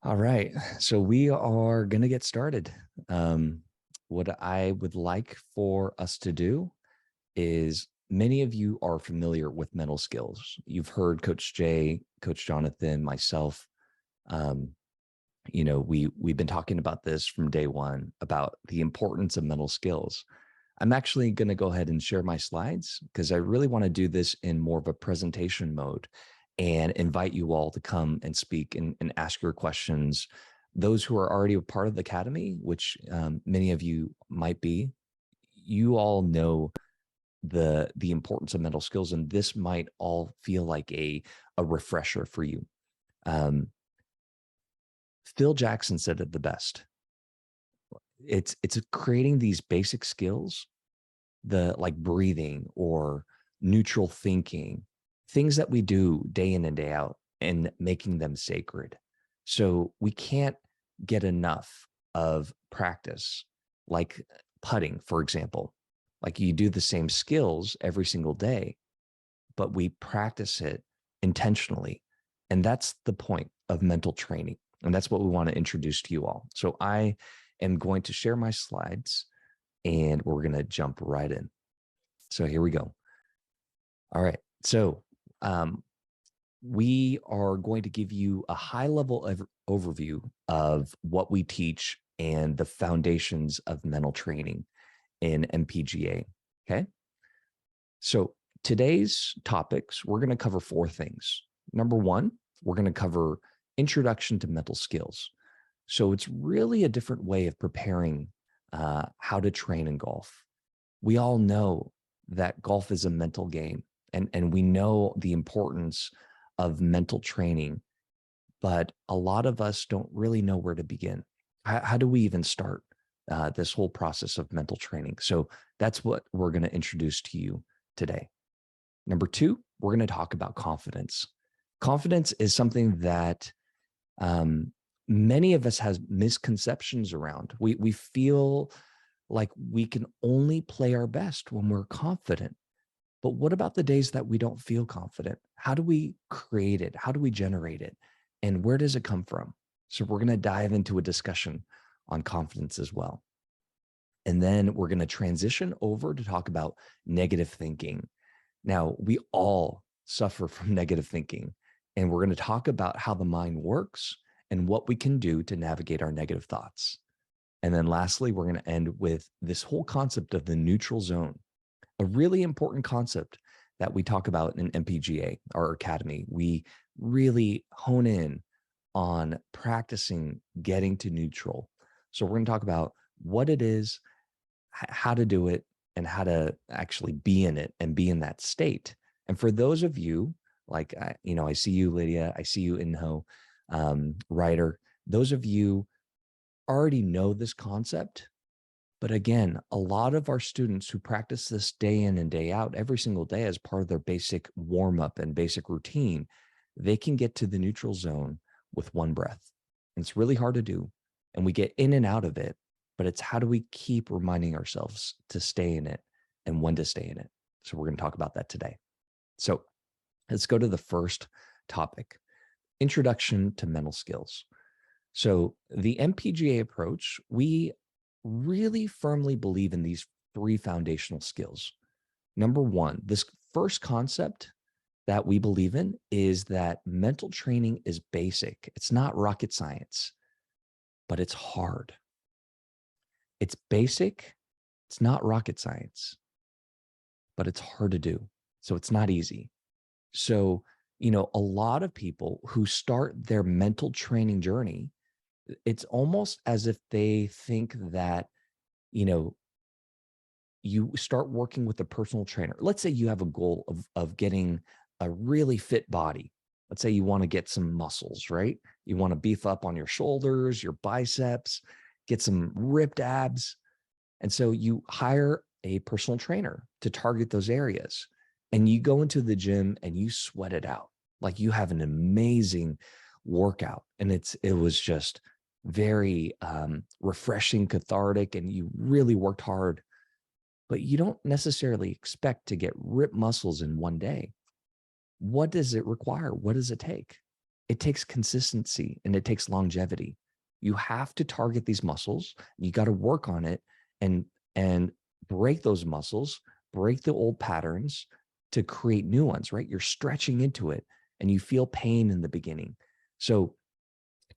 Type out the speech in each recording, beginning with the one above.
All right, so we are going to get started. What I would like for us to do is many of you are familiar with mental skills. You've heard Coach Jay, Coach Jonathan, myself. Um, we've been talking about this from day one about the importance of mental skills. I'm actually going to go ahead and share my slides because I really want to do this in more of a presentation mode and invite you all to come and speak and ask your questions. Those who are already a part of the Academy, which many of you might be, you all know the importance of mental skills, and this might all feel like a refresher for you. Phil Jackson said it the best. It's creating these basic skills, the like breathing or neutral thinking, things that we do day in and day out, and making them sacred. So we can't get enough of practice, like putting, for example. Like you do the same skills every single day, but we practice it intentionally. And that's the point of mental training. And that's what we want to introduce to you all. So I am going to share my slides and we're going to jump right in. So here we go. All right. So we are going to give you a high level overview of what we teach and the foundations of mental training in MPGA. Okay. So today's topics, we're going to cover four things. Number one, we're going to cover introduction to mental skills. So it's really a different way of preparing how to train in golf. We all know that golf is a mental game, and we know the importance of mental training, but a lot of us don't really know where to begin. How do we even start this whole process of mental training? So that's what we're going to introduce to you today. Number two, we're going to talk about confidence. Confidence is something that many of us has misconceptions around. We feel like we can only play our best when we're confident. But what about the days that we don't feel confident? How do we create it? How do we generate it? And where does it come from? So we're going to dive into a discussion on confidence as well. And then we're going to transition over to talk about negative thinking. Now, we all suffer from negative thinking, and we're going to talk about how the mind works and what we can do to navigate our negative thoughts. And then lastly, we're going to end with this whole concept of the neutral zone, a really important concept that we talk about in MPGA, our academy. We really hone in on practicing getting to neutral. So we're going to talk about what it is, how to do it, and how to actually be in it and be in that state. And for those of you, like, I see you, Lydia, I see you, Inho, Ryder, those of you already know this concept. But again, a lot of our students who practice this day in and day out, every single day as part of their basic warm-up and basic routine, they can get to the neutral zone with one breath. And it's really hard to do. And we get in and out of it, but it's how do we keep reminding ourselves to stay in it and when to stay in it. So we're going to talk about that today. So let's go to the first topic, introduction to mental skills. So the MPGA approach, we really firmly believe in these three foundational skills. Number one, this first concept that we believe in is that mental training is basic. It's not rocket science, but it's hard. It's basic. It's not rocket science, but it's hard to do. So it's not easy. So, a lot of people who start their mental training journey, it's almost as if they think that, you start working with a personal trainer. Let's say you have a goal of getting a really fit body. Let's say you want to get some muscles, right? You want to beef up on your shoulders, your biceps, get some ripped abs. And so you hire a personal trainer to target those areas. And you go into the gym and you sweat it out. Like you have an amazing workout. And it was just very refreshing, cathartic, and you really worked hard. But you don't necessarily expect to get ripped muscles in one day. What does it require? What does it take? It takes consistency and it takes longevity. You have to target these muscles. You got to work on it and break those muscles, break the old patterns to create new ones, right? You're stretching into it and you feel pain in the beginning. So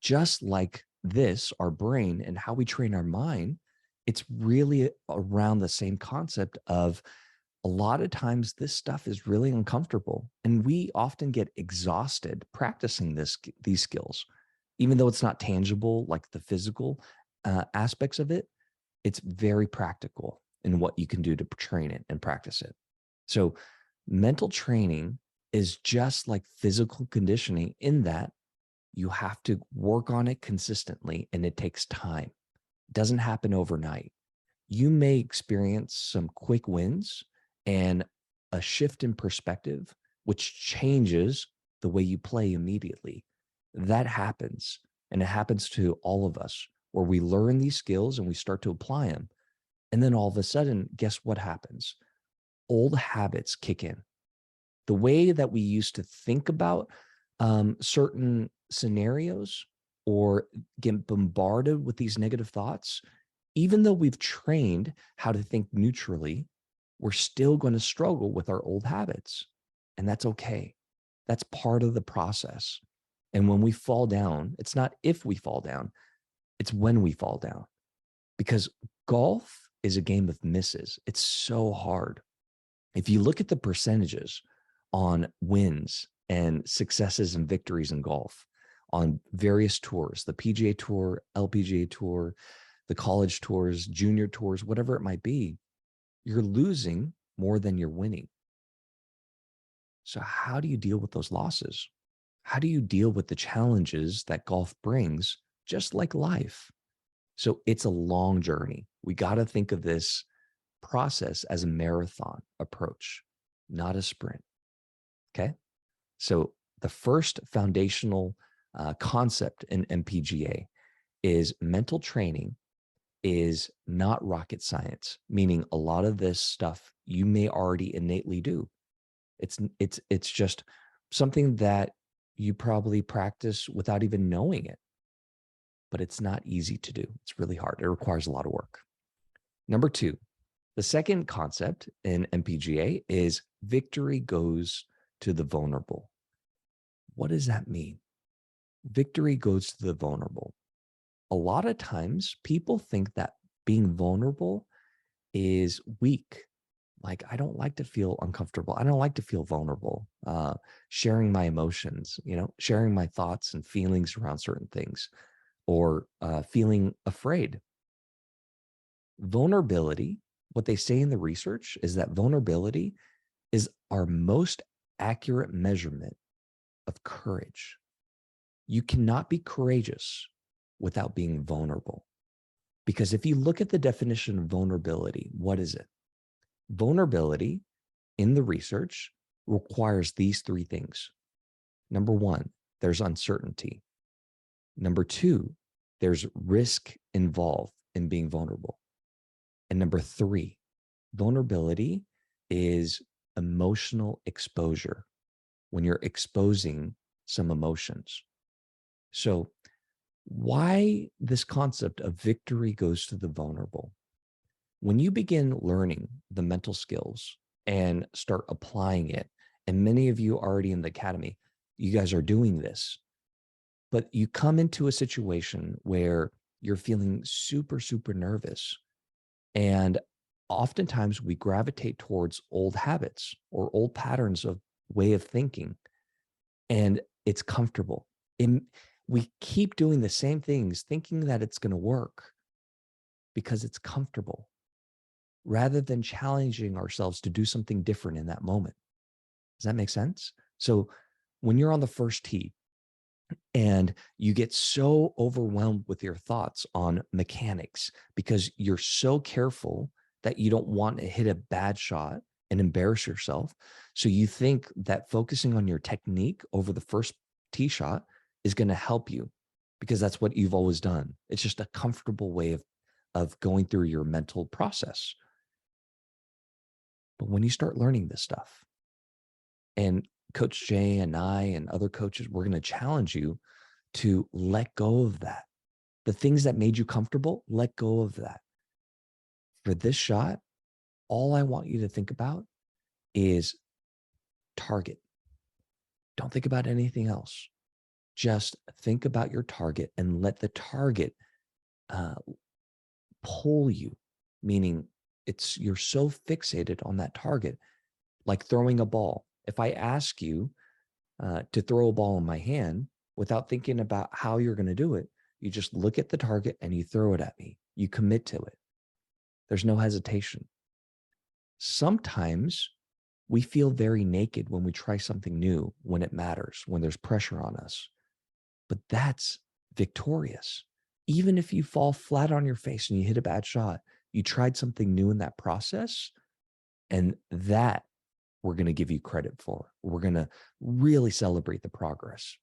just like this, our brain and how we train our mind, it's really around the same concept of a lot of times this stuff is really uncomfortable and we often get exhausted practicing these skills, even though it's not tangible like the physical aspects of it. It's very practical in what you can do to train it and practice it. So mental training is just like physical conditioning in that you have to work on it consistently and it takes time. It doesn't happen overnight. You may experience some quick wins and a shift in perspective, which changes the way you play immediately. That happens, and it happens to all of us, where we learn these skills and we start to apply them. And then all of a sudden, guess what happens? Old habits kick in. The way that we used to think about certain scenarios or get bombarded with these negative thoughts, even though we've trained how to think neutrally, we're still going to struggle with our old habits. And that's okay. That's part of the process. And when we fall down, it's not if we fall down, it's when we fall down. Because golf is a game of misses. It's so hard. If you look at the percentages on wins and successes and victories in golf on various tours, the PGA Tour, LPGA Tour, the college tours, junior tours, whatever it might be, you're losing more than you're winning. So how do you deal with those losses? How do you deal with the challenges that golf brings, just like life? So it's a long journey. We got to think of this process as a marathon approach, not a sprint. Okay. So the first foundational concept in MPGA is mental training is not rocket science, meaning a lot of this stuff you may already innately do. It's just something that you probably practice without even knowing it, but it's not easy to do. It's really hard. It requires a lot of work. Number two, the second concept in MPGA is victory goes to the vulnerable. What does that mean? Victory goes to the vulnerable. A lot of times people think that being vulnerable is weak. Like, I don't like to feel uncomfortable. I don't like to feel vulnerable, sharing my emotions, sharing my thoughts and feelings around certain things, or feeling afraid. Vulnerability, what they say in the research is that vulnerability is our most accurate measurement of courage. You cannot be courageous without being vulnerable. Because if you look at the definition of vulnerability, what is it? Vulnerability in the research requires these three things. Number one, there's uncertainty. Number two, there's risk involved in being vulnerable. And number three, vulnerability is emotional exposure, when you're exposing some emotions. So why this concept of victory goes to the vulnerable? When you begin learning the mental skills and start applying it, and many of you already in the academy, you guys are doing this, but you come into a situation where you're feeling super, super nervous. And oftentimes we gravitate towards old habits or old patterns of way of thinking, and it's comfortable. We keep doing the same things, thinking that it's going to work because it's comfortable, rather than challenging ourselves to do something different in that moment. Does that make sense? So when you're on the first tee and you get so overwhelmed with your thoughts on mechanics because you're so careful that you don't want to hit a bad shot and embarrass yourself, so you think that focusing on your technique over the first tee shot is going to help you because that's what you've always done. It's just a comfortable way of going through your mental process. But when you start learning this stuff and Coach Jay and I and other coaches, we're going to challenge you to let go of that. The things that made you comfortable, let go of that. For this shot, all I want you to think about is target. Don't think about anything else. Just think about your target and let the target pull you, meaning you're so fixated on that target, like throwing a ball. If I ask you to throw a ball in my hand without thinking about how you're going to do it, you just look at the target and you throw it at me. You commit to it. There's no hesitation. Sometimes we feel very naked when we try something new, when it matters, when there's pressure on us. But that's victorious. Even if you fall flat on your face and you hit a bad shot, you tried something new in that process, and that we're going to give you credit for. We're going to really celebrate the progress.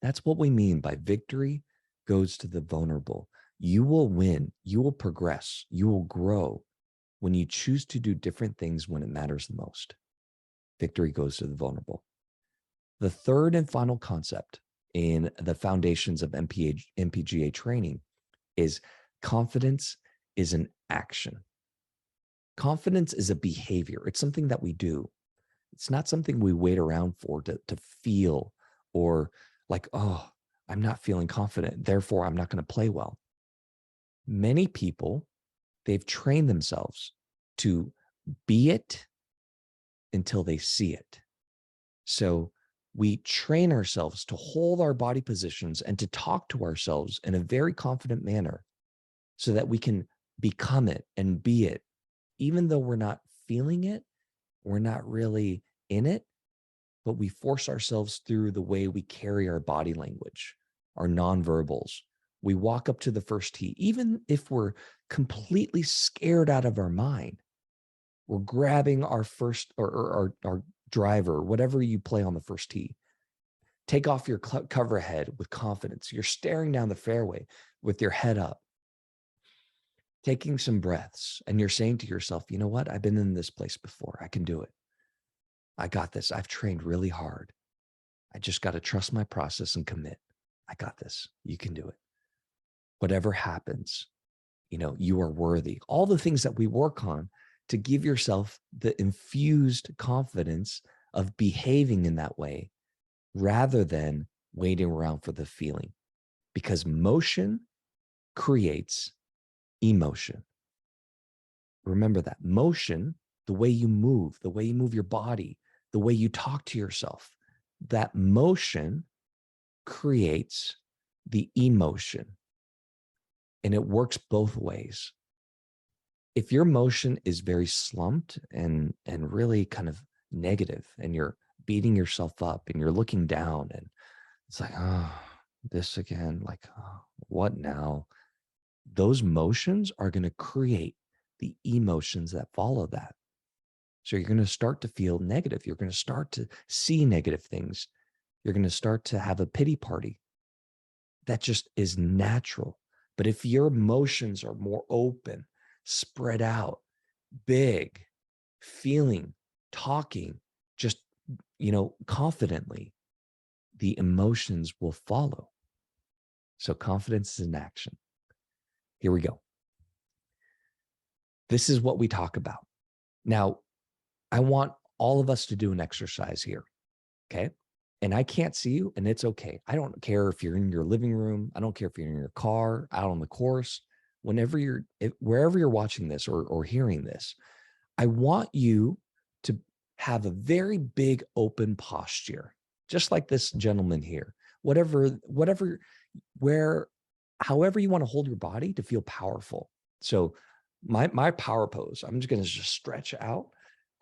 That's what we mean by victory goes to the vulnerable. You will win. You will progress. You will grow when you choose to do different things when it matters the most. Victory goes to the vulnerable. The third and final concept in the foundations of MPGA training is confidence is an action. Confidence is a behavior. It's something that we do. It's not something we wait around for to feel, or like, oh, I'm not feeling confident, therefore I'm not going to play well. Many people, they've trained themselves to be it until they see it. So we train ourselves to hold our body positions and to talk to ourselves in a very confident manner so that we can become it and be it. Even though we're not feeling it, we're not really in it, but we force ourselves through the way we carry our body language, our nonverbals. We walk up to the first tee, even if we're completely scared out of our mind. We're grabbing our first or our driver, whatever you play on the first tee. Take off your cover head with confidence. You're staring down the fairway with your head up, taking some breaths, and you're saying to yourself, you know what? I've been in this place before. I can do it. I got this. I've trained really hard. I just got to trust my process and commit. I got this. You can do it. Whatever happens, you are worthy. All the things that we work on to give yourself the infused confidence of behaving in that way rather than waiting around for the feeling. Because motion creates emotion. Remember that. Motion, the way you move your body, the way you talk to yourself, that motion creates the emotion. And it works both ways. If your motion is very slumped and really kind of negative, and you're beating yourself up and you're looking down and it's like, oh, this again, like, oh, what now? Those motions are going to create the emotions that follow that. So you're going to start to feel negative. You're going to start to see negative things. You're going to start to have a pity party. That just is natural. But if your emotions are more open, spread out, big, feeling, talking, just, confidently, the emotions will follow. So confidence is an action. Here we go. This is what we talk about. Now, I want all of us to do an exercise here, okay? And I can't see you, and it's okay. I don't care if you're in your living room. I don't care if you're in your car, out on the course, wherever you're watching this or hearing this. I want you to have a very big open posture, just like this gentleman here. However you want to hold your body to feel powerful. So my power pose, I'm just going to just stretch out.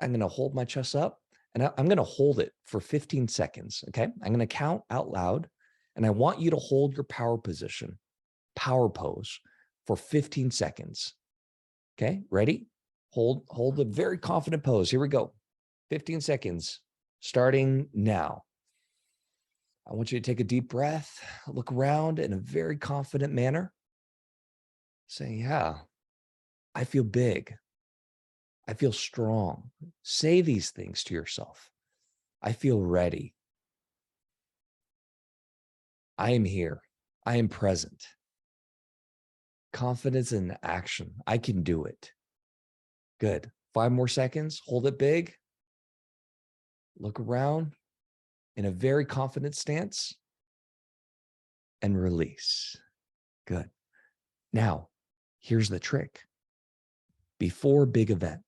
I'm going to hold my chest up, and I'm going to hold it for 15 seconds. Okay. I'm going to count out loud, and I want you to hold your power position, power pose, for 15 seconds. Okay. Ready? Hold a very confident pose. Here we go. 15 seconds starting now. I want you to take a deep breath, look around in a very confident manner. Say, yeah, I feel big. I feel strong. Say these things to yourself. I feel ready. I am here. I am present. Confidence in action. I can do it. Good. 5 more seconds. Hold it big. Look around in a very confident stance and release. Good. Now, here's the trick. Before a big event,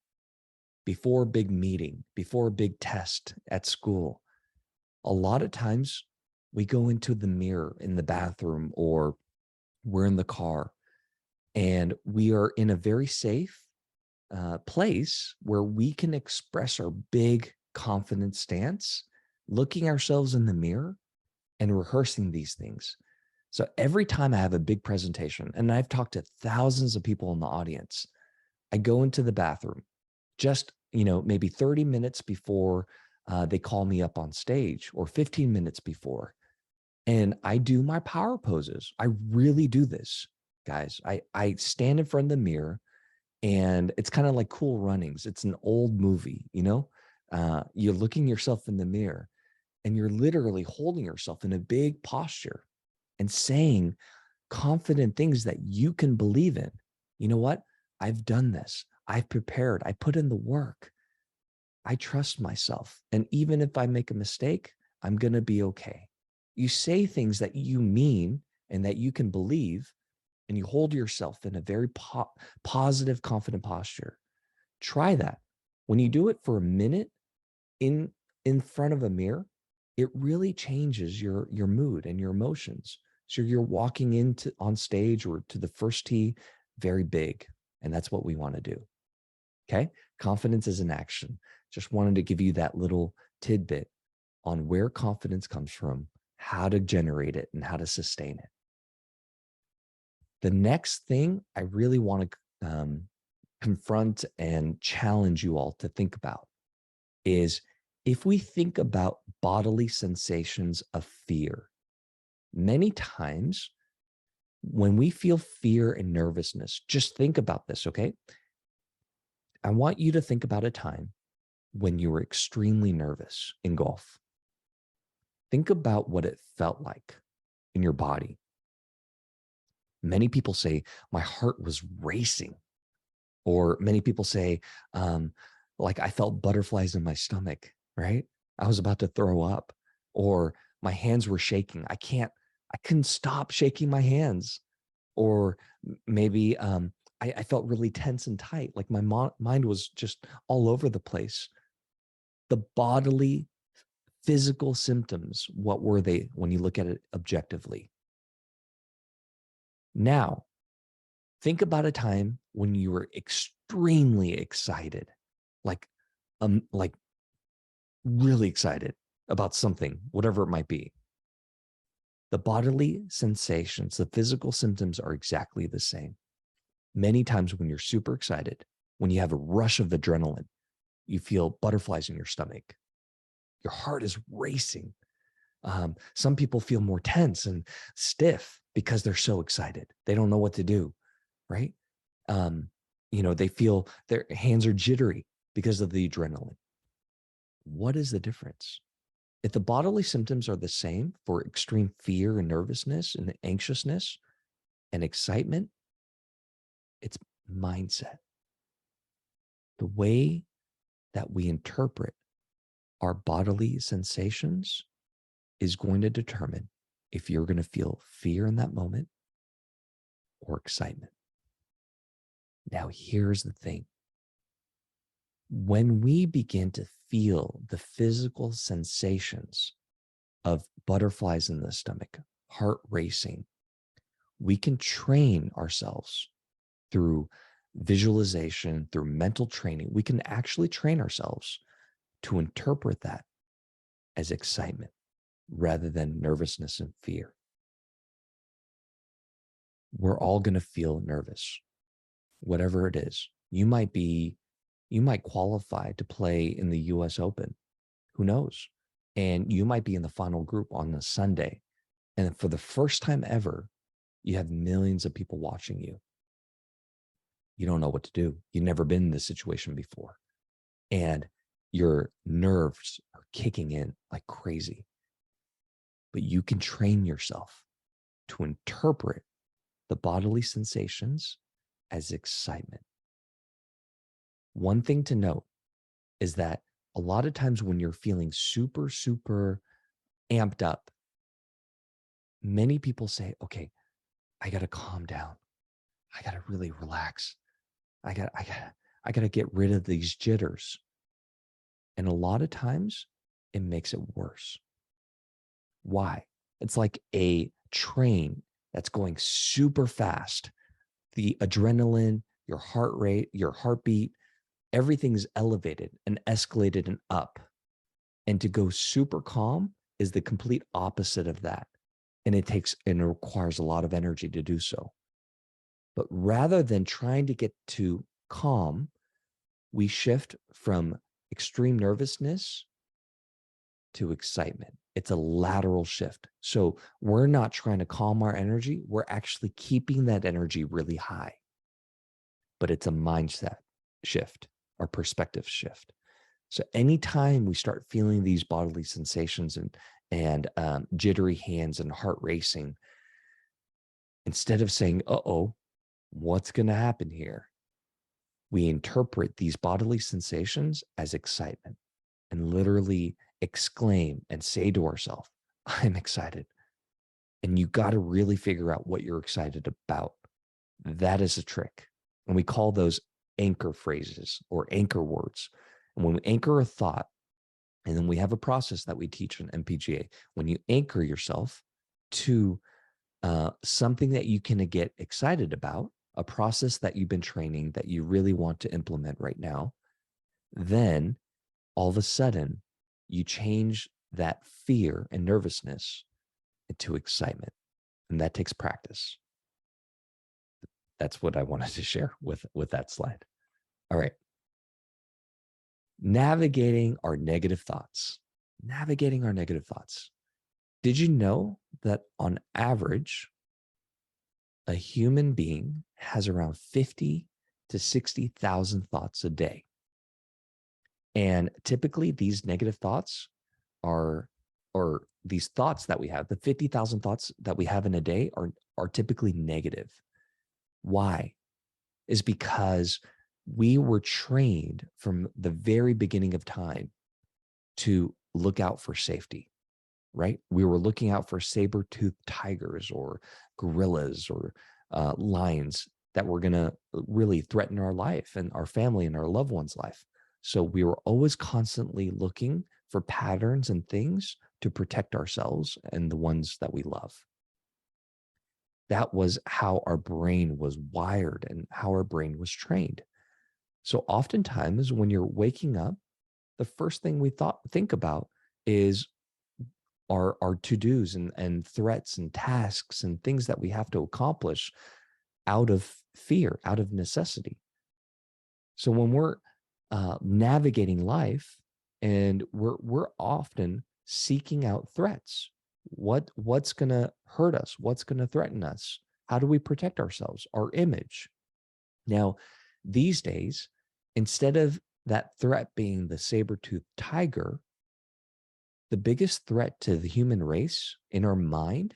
before a big meeting, before a big test at school, a lot of times we go into the mirror in the bathroom or we're in the car and we are in a very safe place where we can express our big confident stance, looking ourselves in the mirror and rehearsing these things. So every time I have a big presentation, and I've talked to thousands of people in the audience, I go into the bathroom just, maybe 30 minutes before they call me up on stage or 15 minutes before. And I do my power poses. I really do this, guys. I stand in front of the mirror and it's kind of like Cool Runnings. It's an old movie, you're looking yourself in the mirror and you're literally holding yourself in a big posture and saying confident things that you can believe in. You know what? I've done this. I've prepared. I put in the work. I trust myself. And even if I make a mistake, I'm going to be okay. You say things that you mean and that you can believe, and you hold yourself in a very positive, confident posture. Try that. When you do it for a minute in front of a mirror, it really changes your mood and your emotions. So you're walking into on stage or to the first tee very big, and that's what we want to do. Okay? Confidence is an action. Just wanted to give you that little tidbit on where confidence comes from, how to generate it, and how to sustain it. The next thing I really want to confront and challenge you all to think about is if we think about bodily sensations of fear, many times when we feel fear and nervousness, just think about this, okay? I want you to think about a time when you were extremely nervous in golf. Think about what it felt like in your body. Many people say, my heart was racing. Or many people say, like I felt butterflies in my stomach, right? I was about to throw up. Or my hands were shaking. I couldn't stop shaking my hands. Or maybe I felt really tense and tight, like my mind was just all over the place. The bodily, physical symptoms, what were they when you look at it objectively? Now, think about a time when you were extremely excited, like really excited about something, whatever it might be. The bodily sensations, the physical symptoms are exactly the same. Many times when you're super excited, when you have a rush of adrenaline, you feel butterflies in your stomach. Your heart is racing. Some people feel more tense and stiff because they're so excited. They don't know what to do, right? They feel their hands are jittery because of the adrenaline. What is the difference? If the bodily symptoms are the same for extreme fear and nervousness and anxiousness and excitement, it's mindset. The way that we interpret our bodily sensations is going to determine if you're going to feel fear in that moment or excitement. Now, here's the thing. When we begin to feel the physical sensations of butterflies in the stomach, heart racing, we can train ourselves through visualization, through mental training. We can actually train ourselves to interpret that as excitement rather than nervousness and fear. We're all going to feel nervous, whatever it is. You might qualify to play in the US Open. Who knows? And you might be in the final group on a Sunday. And for the first time ever, you have millions of people watching you. You don't know what to do. You've never been in this situation before. And your nerves are kicking in like crazy. But you can train yourself to interpret the bodily sensations as excitement. One thing to note is that a lot of times when you're feeling super, super amped up, many people say, okay, I got to calm down. I got to really relax. I got to get rid of these jitters. And a lot of times it makes it worse. Why? It's like a train that's going super fast. The adrenaline, your heart rate, your heartbeat, everything's elevated and escalated and up. And to go super calm is the complete opposite of that. And it requires a lot of energy to do so. But rather than trying to get to calm, we shift from extreme nervousness to excitement. It's a lateral shift. So we're not trying to calm our energy. We're actually keeping that energy really high. But it's a mindset shift or perspective shift. So anytime we start feeling these bodily sensations and jittery hands and heart racing, instead of saying, uh-oh, what's going to happen here? We interpret these bodily sensations as excitement and literally exclaim and say to ourselves, I'm excited. And you got to really figure out what you're excited about. That is a trick. And we call those anchor phrases or anchor words. And when we anchor a thought, and then we have a process that we teach in MPGA, when you anchor yourself to something that you can get excited about, a process that you've been training that you really want to implement right now, then all of a sudden you change that fear and nervousness into excitement. And that takes practice. That's what I wanted to share with that slide. All right. Navigating our negative thoughts. Navigating our negative thoughts. Did you know that on average, a human being has around 50 to 60,000 thoughts a day? And typically these negative thoughts or these thoughts that we have, the 50,000 thoughts that we have in a day are typically negative. Why? Is because we were trained from the very beginning of time to look out for safety, right? We were looking out for saber-toothed tigers or gorillas or lions that were going to really threaten our life and our family and our loved ones' life. So we were always constantly looking for patterns and things to protect ourselves and the ones that we love. That was how our brain was wired and how our brain was trained. So oftentimes when you're waking up, the first thing we think about is our to-dos and threats and tasks and things that we have to accomplish out of fear, out of necessity. So when we're navigating life and we're often seeking out threats, what's going to hurt us? What's going to threaten us? How do we protect ourselves, our image? Now, these days, instead of that threat being the saber-toothed tiger, the biggest threat to the human race in our mind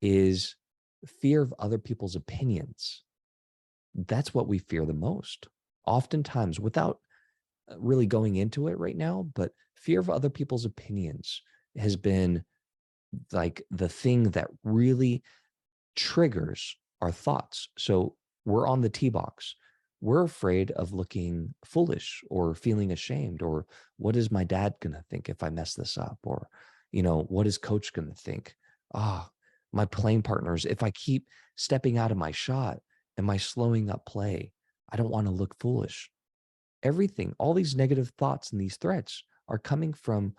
is fear of other people's opinions. That's what we fear the most. Oftentimes, without really going into it right now, but fear of other people's opinions has been like the thing that really triggers our thoughts. So we're on the tee box. We're afraid of looking foolish or feeling ashamed, or what is my dad going to think if I mess this up? Or, what is coach going to think? My playing partners, if I keep stepping out of my shot, am I slowing up play? I don't want to look foolish. Everything, all these negative thoughts and these threats are coming from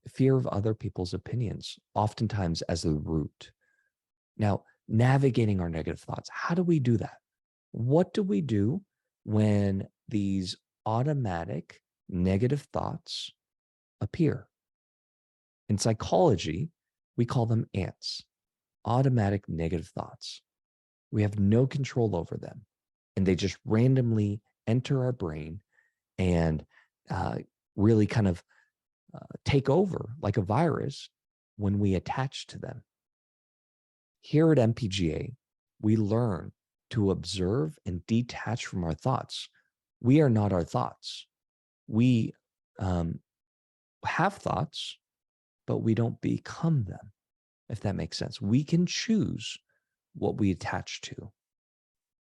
fear of other people's opinions, oftentimes as the root. Now, navigating our negative thoughts, how do we do that? What do we do when these automatic negative thoughts appear? In psychology, we call them ants, automatic negative thoughts. We have no control over them, and they just randomly enter our brain and really kind of take over like a virus when we attach to them. Here at MPGA, we learn to observe and detach from our thoughts. We are not our thoughts. We have thoughts, but we don't become them, if that makes sense. We can choose what we attach to.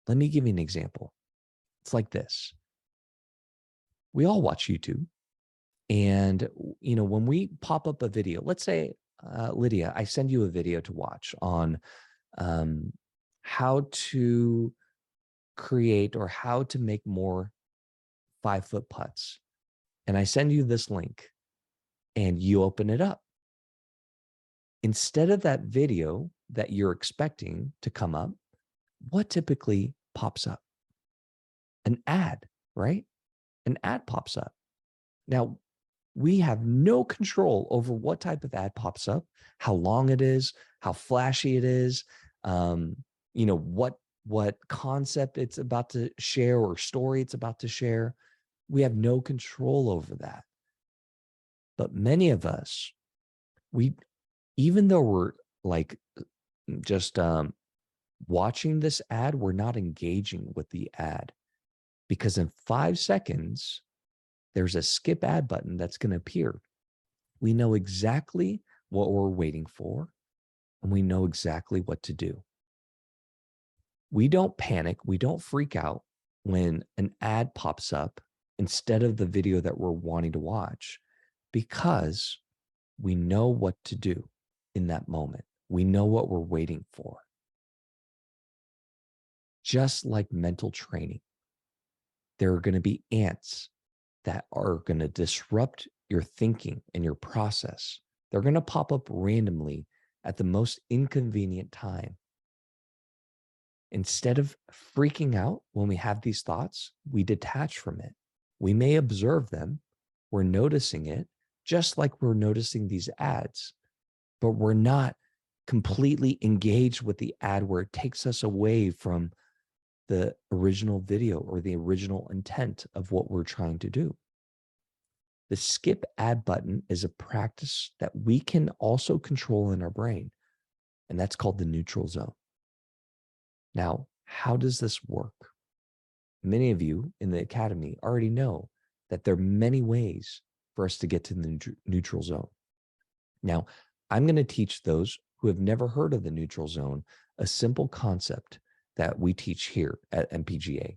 Let me give you an example. It's like this. We all watch YouTube. And, when we pop up a video, let's say, Lydia, I send you a video to watch on how to create or how to make more 5-foot putts. And I send you this link and you open it up. Instead of that video that you're expecting to come up, what typically pops up? An ad, right? An ad pops up. Now, we have no control over what type of ad pops up, how long it is, how flashy it is, what concept it's about to share or story it's about to share. We have no control over that. But many of us, even though we're like just watching this ad, we're not engaging with the ad, because in 5 seconds, there's a skip ad button that's going to appear. We know exactly what we're waiting for, and we know exactly what to do. We don't panic. We don't freak out when an ad pops up instead of the video that we're wanting to watch, because we know what to do in that moment. We know what we're waiting for. Just like mental training, there are going to be ants that are going to disrupt your thinking and your process. They're going to pop up randomly at the most inconvenient time. Instead of freaking out when we have these thoughts, we detach from it. We may observe them. We're noticing it, just like we're noticing these ads, but we're not completely engaged with the ad where it takes us away from the original video or the original intent of what we're trying to do. The skip ad button is a practice that we can also control in our brain, and that's called the neutral zone. Now, how does this work? Many of you in the academy already know that there are many ways for us to get to the neutral zone. Now, I'm going to teach those who have never heard of the neutral zone a simple concept that we teach here at MPGA,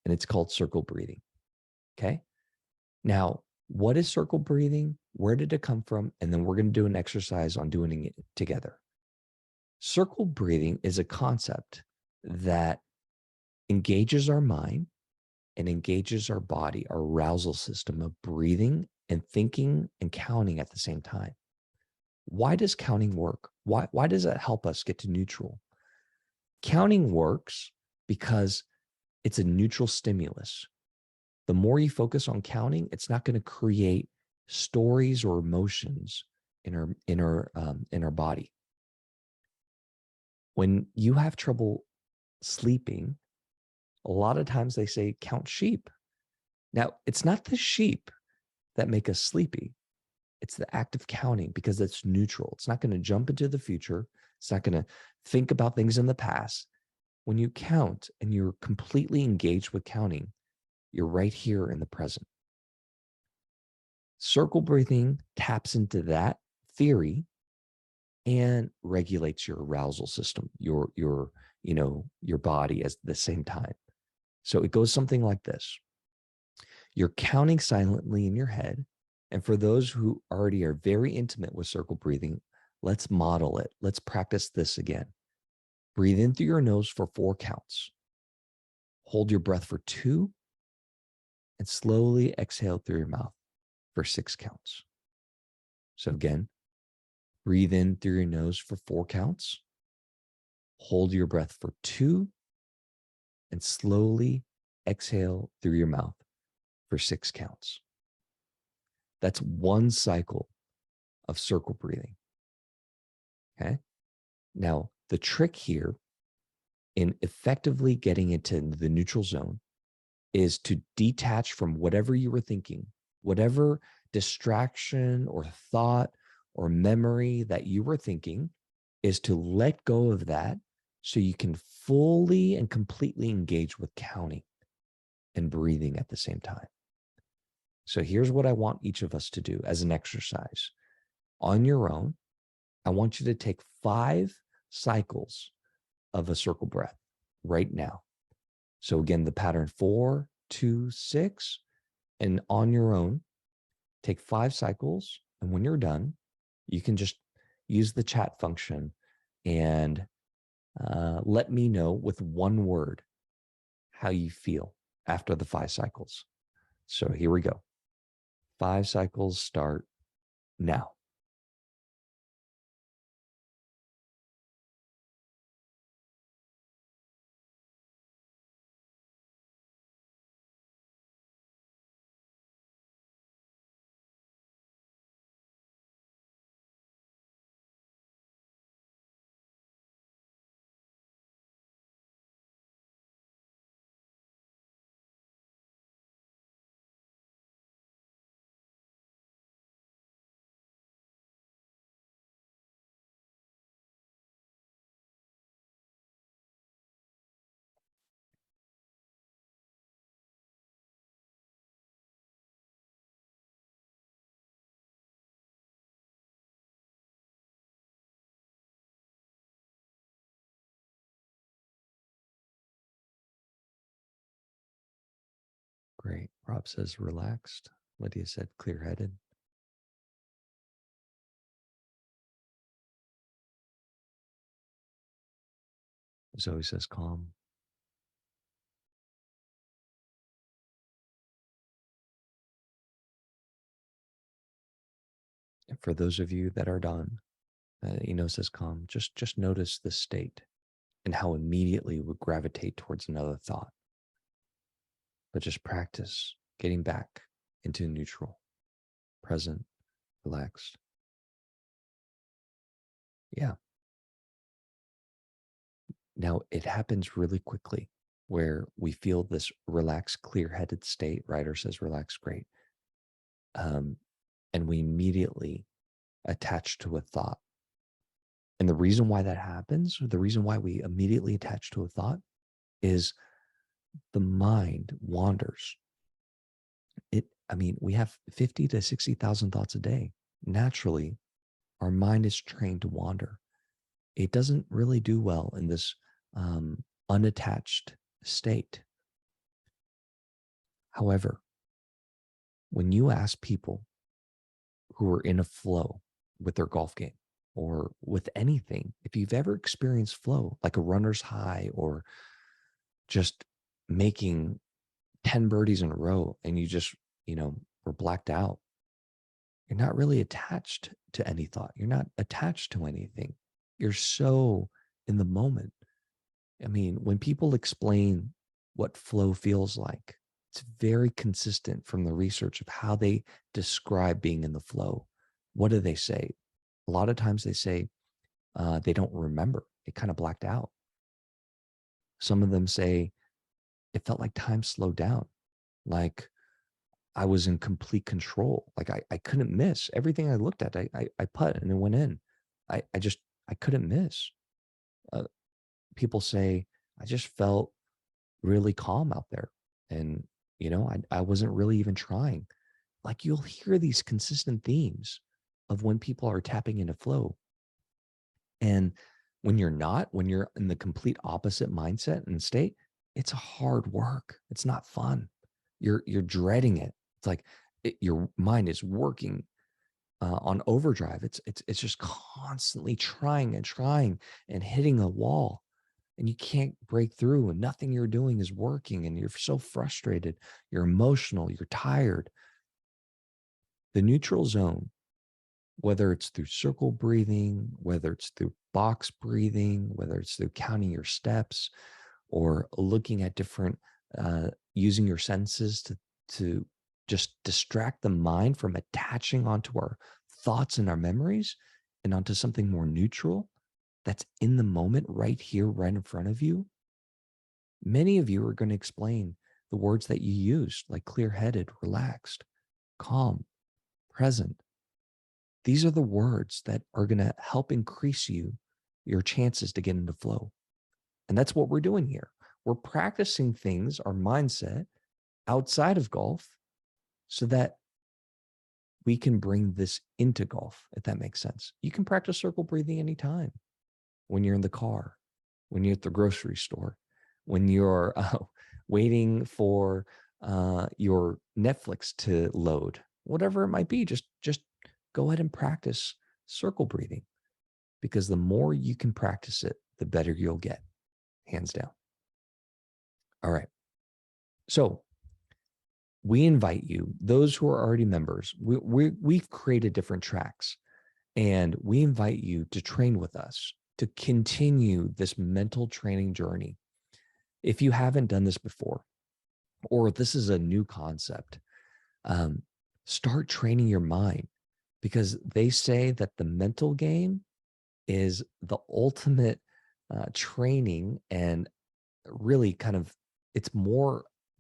and it's called circle breathing. Okay? Now, what is circle breathing? Where did it come from? And then we're going to do an exercise on doing it together. Circle breathing is a concept that engages our mind and engages our body, our arousal system of breathing and thinking and counting at the same time. Why does counting work? Why does that help us get to neutral? Counting works because it's a neutral stimulus. The more you focus on counting, it's not going to create stories or emotions in our body. When you have trouble sleeping, a lot of times they say count sheep. Now, it's not the sheep that make us sleepy. It's the act of counting, because it's neutral. It's not going to jump into the future. It's not going to think about things in the past. When you count and you're completely engaged with counting, you're right here in the present. Circle breathing taps into that theory and regulates your arousal system, your body at the same time. So it goes something like this. You're counting silently in your head. And for those who already are very intimate with circle breathing, let's model it. Let's practice this again. Breathe in through your nose for 4 counts. Hold your breath for 2, and slowly exhale through your mouth for 6 counts. So again, breathe in through your nose for 4 counts. Hold your breath for 2, and slowly exhale through your mouth for 6 counts. That's one cycle of circle breathing. Okay. Now, the trick here in effectively getting into the neutral zone is to detach from whatever you were thinking Whatever distraction or thought or memory that you were thinking is to let go of that so you can fully and completely engage with counting and breathing at the same time. So here's what I want each of us to do as an exercise. On your own, I want you to take 5 cycles of a circle breath right now. So again, the pattern 4, 2, 6, and on your own, take 5 cycles. And when you're done, you can just use the chat function and let me know with one word how you feel after the 5 cycles. So here we go. 5 cycles start now. Great. Rob says relaxed. Lydia said clear-headed. Zoe says calm. And for those of you that are done, says calm. Just notice the state and how immediately we gravitate towards another thought. But just practice getting back into neutral, present, relaxed. Yeah. Now it happens really quickly where we feel this relaxed, clear-headed state. Ryder says relax, great. And we immediately attach to a thought. And the reason why that happens, or the reason why we immediately attach to a thought, is the mind wanders. We have 50 to 60,000 thoughts a day. Naturally, our mind is trained to wander. It doesn't really do well in this unattached state. However, when you ask people who are in a flow with their golf game or with anything, if you've ever experienced flow, like a runner's high or just making 10 birdies in a row and you just, were blacked out, you're not really attached to any thought. You're not attached to anything. You're so in the moment. When people explain what flow feels like, it's very consistent from the research of how they describe being in the flow. What do they say? A lot of times they say they don't remember. They kind of blacked out. Some of them say it felt like time slowed down, like I was in complete control. Like I couldn't miss everything I looked at. I put and it went in. I couldn't miss. People say I just felt really calm out there, and I wasn't really even trying. Like you'll hear these consistent themes of when people are tapping into flow, and when you're in the complete opposite mindset and state, it's hard work. It's not fun. You're dreading it. It's like your mind is working on overdrive. It's just constantly trying and hitting a wall, and you can't break through, and nothing you're doing is working, and you're so frustrated. You're emotional. You're tired. The neutral zone, whether it's through circle breathing, whether it's through box breathing, whether it's through counting your steps, or looking at different, using your senses to just distract the mind from attaching onto our thoughts and our memories and onto something more neutral that's in the moment right here, right in front of you. Many of you are going to explain the words that you used, like clear-headed, relaxed. calm, present. These are the words that are going to help increase your chances to get into flow. And that's what we're doing here. We're practicing things, our mindset outside of golf, so that we can bring this into golf, if that makes sense. You can practice circle breathing anytime, when you're in the car, when you're at the grocery store, when you're waiting for your Netflix to load, whatever it might be. Just go ahead and practice circle breathing, because the more you can practice it, the better you'll get, hands down. All right. So we invite you, those who are already members, we've created different tracks, and we invite you to train with us, to continue this mental training journey. If you haven't done this before, or this is a new concept, start training your mind, because they say that the mental game is the ultimate training, and really kind of,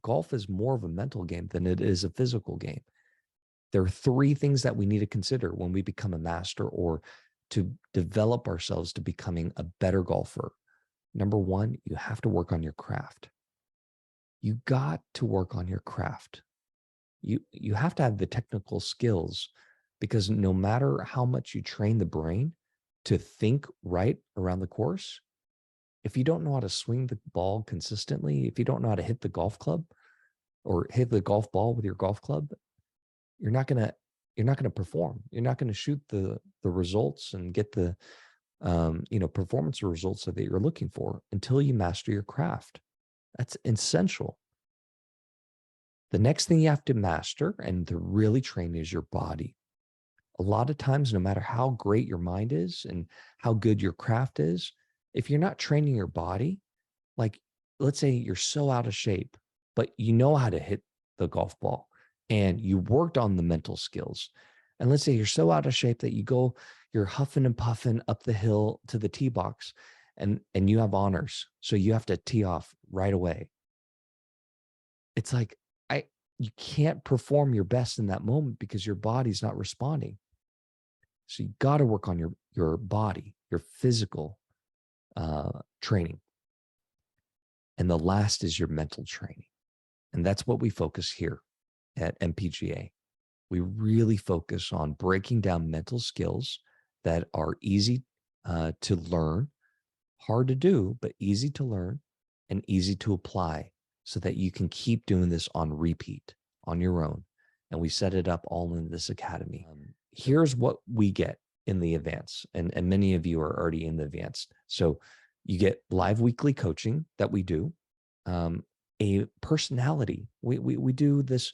golf is more of a mental game than it is a physical game. There are three things that we need to consider when we become a master, or to develop ourselves to becoming a better golfer. Number one, you have to work on your craft. You got to work on your craft. You have to have the technical skills, because no matter how much you train the brain to think right around the course, if you don't know how to swing the ball consistently, if you don't know how to hit the golf club or hit the golf ball with your golf club, you're not gonna perform. You're not gonna shoot the results and get the performance results that you're looking for until you master your craft. That's essential. The next thing you have to master and to really train is your body. A lot of times, no matter how great your mind is and how good your craft is, if you're not training your body, like let's say you're so out of shape, but you know how to hit the golf ball and you worked on the mental skills. And let's say you're so out of shape that you're huffing and puffing up the hill to the tee box, and you have honors. So you have to tee off right away. It's like, you can't perform your best in that moment because your body's not responding. So you got to work on your body, your physical training. And the last is your mental training. And that's what we focus here at MPGA. We really focus on breaking down mental skills that are easy to learn, hard to do, but easy to learn and easy to apply, so that you can keep doing this on repeat on your own. And we set it up all in this academy. Here's what we get in the advance, and many of you are already in the advanced. So you get live weekly coaching that we do, a personality. We do this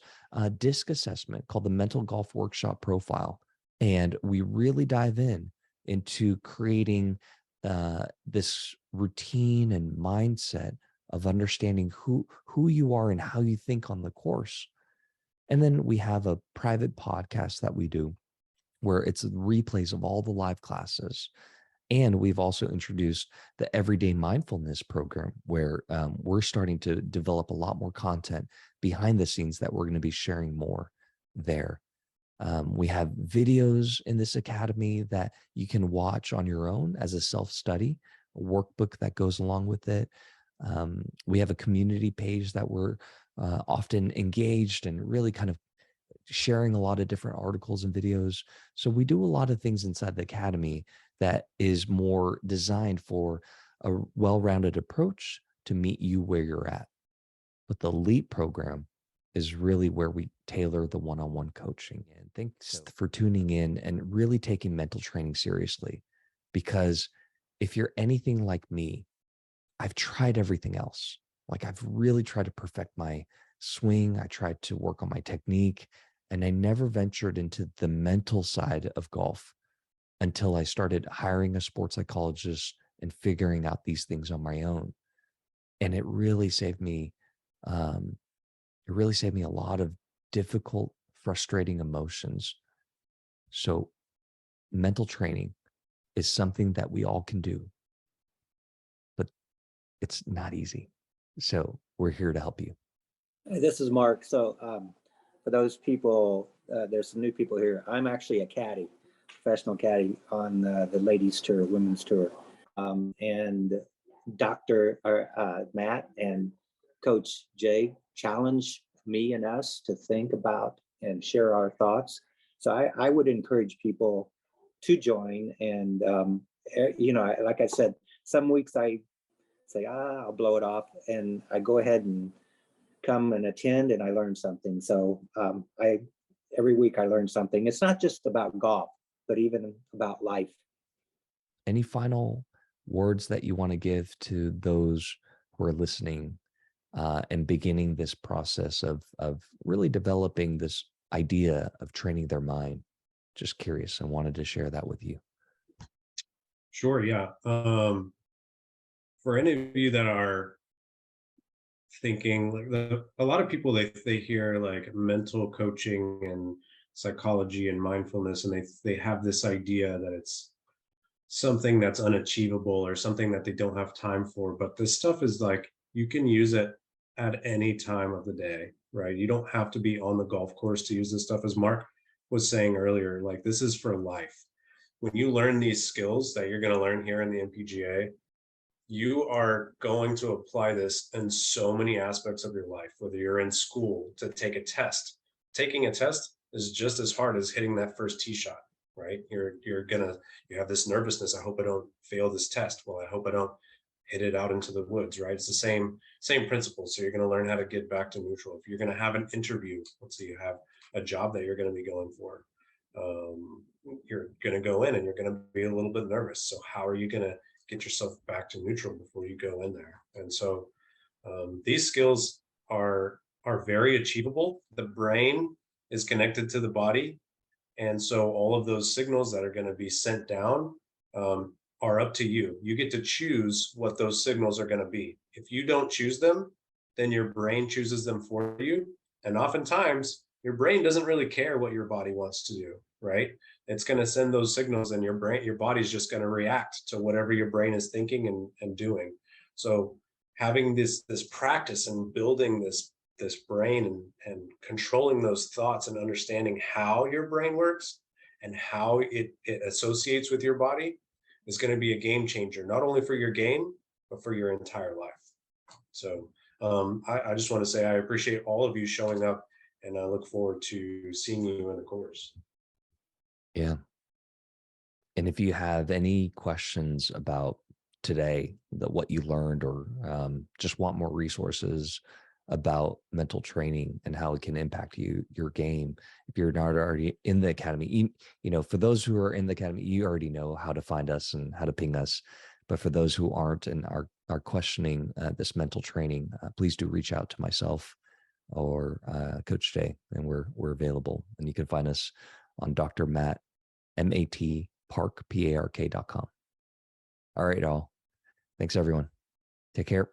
DISC assessment called the Mental Golf Workshop Profile, and we really dive into creating this routine and mindset of understanding who you are and how you think on the course. And then we have a private podcast that we do where it's replays of all the live classes. And we've also introduced the Everyday Mindfulness program, where we're starting to develop a lot more content behind the scenes that we're going to be sharing more there. We have videos in this academy that you can watch on your own as a self-study, a workbook that goes along with it. We have a community page that we're often engaged and really kind of sharing a lot of different articles and videos. So we do a lot of things inside the academy that is more designed for a well-rounded approach to meet you where you're at. But the elite program is really where we tailor the one-on-one coaching. And thanks for tuning in and really taking mental training seriously. Because if you're anything like me, I've tried everything else. Like, I've really tried to perfect my swing. I tried to work on my technique, and I never ventured into the mental side of golf until I started hiring a sports psychologist and figuring out these things on my own. And it really saved me. It really saved me a lot of difficult, frustrating emotions. So mental training is something that we all can do, but it's not easy. So we're here to help you. Hey, this is Mark. So for those people, there's some new people here. I'm actually a caddy, professional caddy on the ladies tour, women's tour. And Dr. Matt and Coach Jay challenge me and us to think about and share our thoughts. So I would encourage people to join. And, you know, like I said, some weeks I say, I'll blow it off. And I go ahead and come and attend, and I learn something. So every week I learn something. It's not just about golf, but even about life. Any final words that you want to give to those who are listening and beginning this process of really developing this idea of training their mind? Just curious. I wanted to share that with you. Sure. Yeah. For any of you that are thinking, like a lot of people, they hear like mental coaching and psychology and mindfulness, and they have this idea that it's something that's unachievable or something that they don't have time for. But this stuff is like, you can use it at any time of the day, right? You don't have to be on the golf course to use this stuff. As Mark was saying earlier, like, this is for life. When you learn these skills that you're going to learn here in the MPGA, you are going to apply this in so many aspects of your life, whether you're in school to take a test. Taking a test is just as hard as hitting that first tee shot, right? You have this nervousness. I hope I don't fail this test. Well, I hope I don't hit it out into the woods, right? It's the same principle. So you're going to learn how to get back to neutral. If you're going to have an interview, let's say you have a job that you're going to be going for, you're going to go in and you're going to be a little bit nervous. So how are you going to get yourself back to neutral before you go in there? And so these skills are very achievable. The brain is connected to the body. And so all of those signals that are going to be sent down are up to you. You get to choose what those signals are going to be. If you don't choose them, then your brain chooses them for you. And oftentimes your brain doesn't really care what your body wants to do, right? It's going to send those signals, and your body's just going to react to whatever your brain is thinking and doing. So having this practice and building this brain and controlling those thoughts and understanding how your brain works and how it associates with your body is going to be a game changer, not only for your game, but for your entire life. So I just want to say I appreciate all of you showing up, and I look forward to seeing you in the course. Yeah. And if you have any questions about today, what you learned, or just want more resources about mental training and how it can impact your game, if you're not already in the academy, you know, for those who are in the academy, you already know how to find us and how to ping us. But for those who aren't and are questioning this mental training, please do reach out to myself or Coach Jay, and we're available. And you can find us on Dr. Matt, M-A-T, Park, P-A-R-K.com. All right, all. Thanks, everyone. Take care.